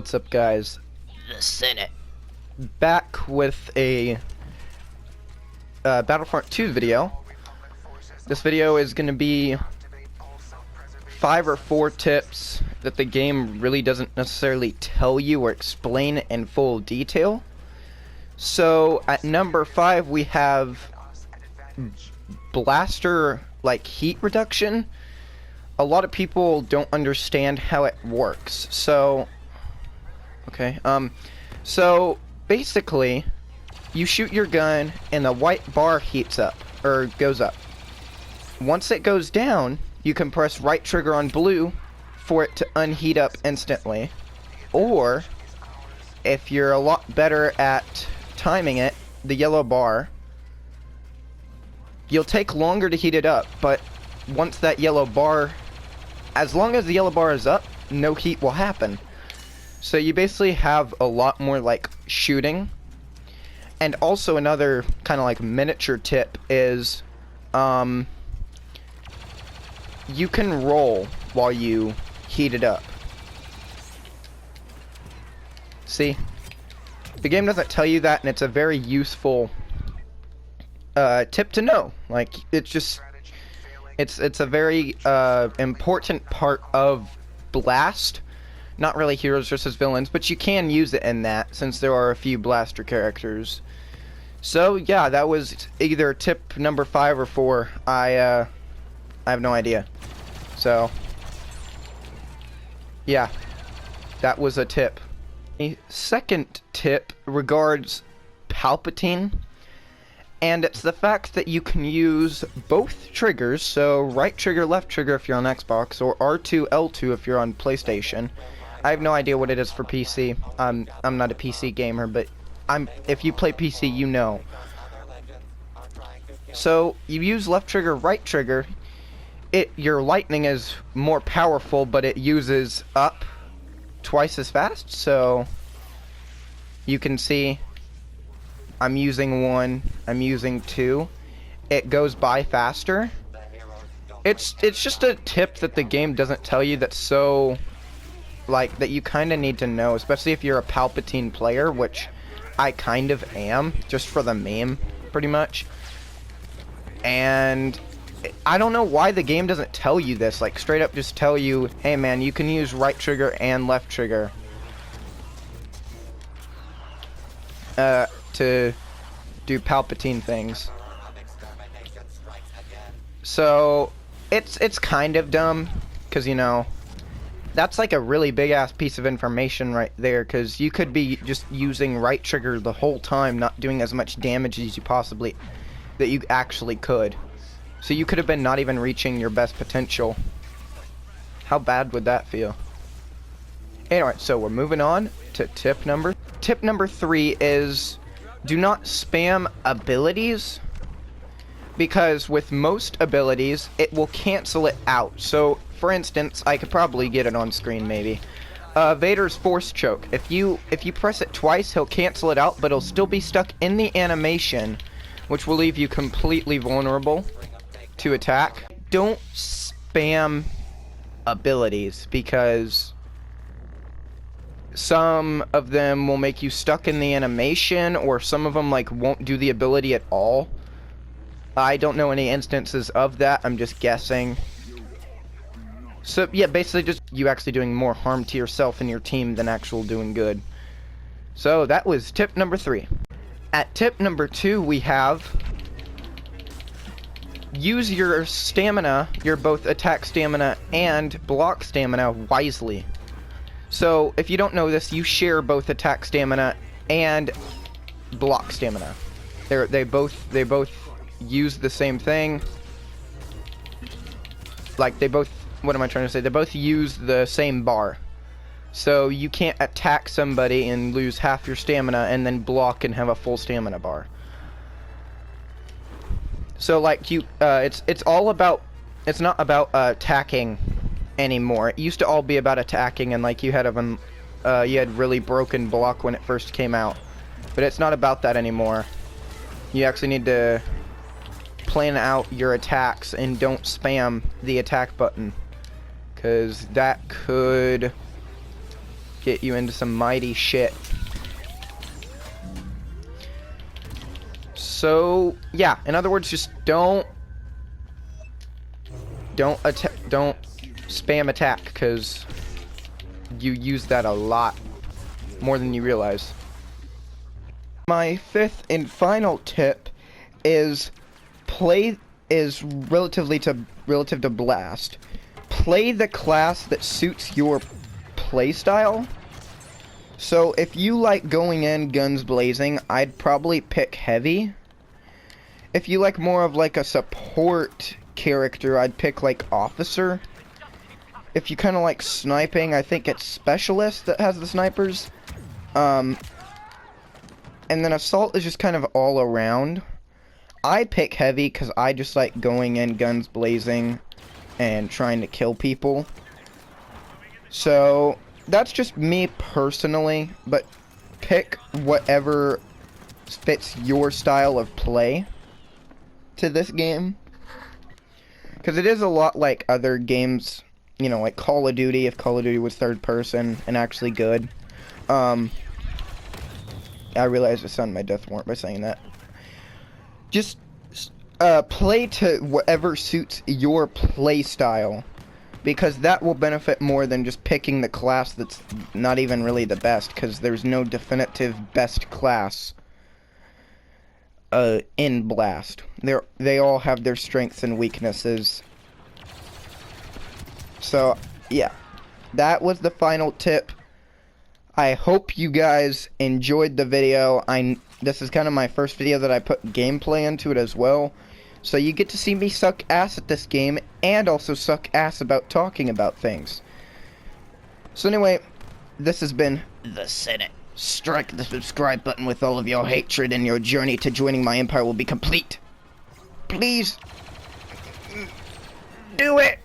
What's up, guys? The Senate. Back with a Battlefront 2 video. This video is going to be 5 or 4 tips that the game really doesn't necessarily tell you or explain in full detail. So at number 5 we have blaster heat reduction. A lot of people don't understand how it works. So so basically you shoot your gun and the white bar heats up or goes up. Once it goes down, you can press right trigger on blue for it to unheat up instantly. Or if you're a lot better at timing it, the yellow bar, you'll take longer to heat it up, but once that yellow bar, as long as the yellow bar is up, no heat will happen. So you basically have a lot more shooting. And also another kind of miniature tip is you can roll while you heat it up. See? The game doesn't tell you that, and it's a very useful tip to know. It's a very important part of Blast. Not really heroes versus villains, but you can use it in that since there are a few blaster characters. So yeah, that was either tip number 5 or 4. I have no idea. So yeah, that was a tip. A second tip regards Palpatine, and it's the fact that you can use both triggers, so right trigger, left trigger if you're on Xbox, or R2, L2 if you're on PlayStation. I have no idea what it is for PC. I'm not a PC gamer, but if you play PC, you know. So you use left trigger, right trigger. Your lightning is more powerful, but it uses up twice as fast. So you can see I'm using 1, I'm using 2. It goes by faster. It's just a tip that the game doesn't tell you that's so that you kind of need to know, especially if you're a Palpatine player, which I kind of am, just for the meme, pretty much. And I don't know why the game doesn't tell you this, straight up just tell you, hey man, you can use right trigger and left trigger to do Palpatine things. So it's kind of dumb, because that's a really big ass piece of information right there, because you could be just using right trigger the whole time, not doing as much damage as you actually could. So you could have been not even reaching your best potential. How bad would that feel? Anyway, so we're moving on to tip number 3 is do not spam abilities, because with most abilities it will cancel it out. So for instance, I could probably get it on screen maybe. Vader's Force Choke. If you press it twice, he'll cancel it out, but he'll still be stuck in the animation, which will leave you completely vulnerable to attack. Don't spam abilities, because some of them will make you stuck in the animation, or some of them won't do the ability at all. I don't know any instances of that, I'm just guessing. So yeah, basically just you actually doing more harm to yourself and your team than actual doing good. So that was tip number 3. At tip number 2 we have use your stamina, your both attack stamina and block stamina wisely. So if you don't know this, you share both attack stamina and block stamina. They both use the same thing. What am I trying to say? They both use the same bar. So you can't attack somebody and lose half your stamina and then block and have a full stamina bar. So it's all about, it's not about attacking anymore. It used to all be about attacking, and you had really broken block when it first came out. But it's not about that anymore. You actually need to plan out your attacks and don't spam the attack button, because that could get you into some mighty shit. So, yeah, in other words, just don't spam attack, because you use that a lot more than you realize. My fifth and final tip is relative to Blast. Play the class that suits your playstyle. So if you like going in guns blazing, I'd probably pick Heavy. If you like more of like a support character, I'd pick like Officer. If you kind of like sniping, I think it's Specialist that has the snipers. And then Assault is just kind of all around. I pick Heavy because I just like going in guns blazing and trying to kill people. So that's just me personally, but pick whatever fits your style of play to this game. Because it is a lot like other games, you know, like Call of Duty, if Call of Duty was third person and actually good. I realized I signed my death warrant by saying that. Just play to whatever suits your play style, because that will benefit more than just picking the class that's not even really the best, because there's no definitive best class in Blast. They all have their strengths and weaknesses. So, yeah. That was the final tip. I hope you guys enjoyed the video. This is kind of my first video that I put gameplay into it as well. So you get to see me suck ass at this game, and also suck ass about talking about things. So anyway, this has been The Senate. Strike the subscribe button with all of your hatred, and your journey to joining my empire will be complete. Please, do it!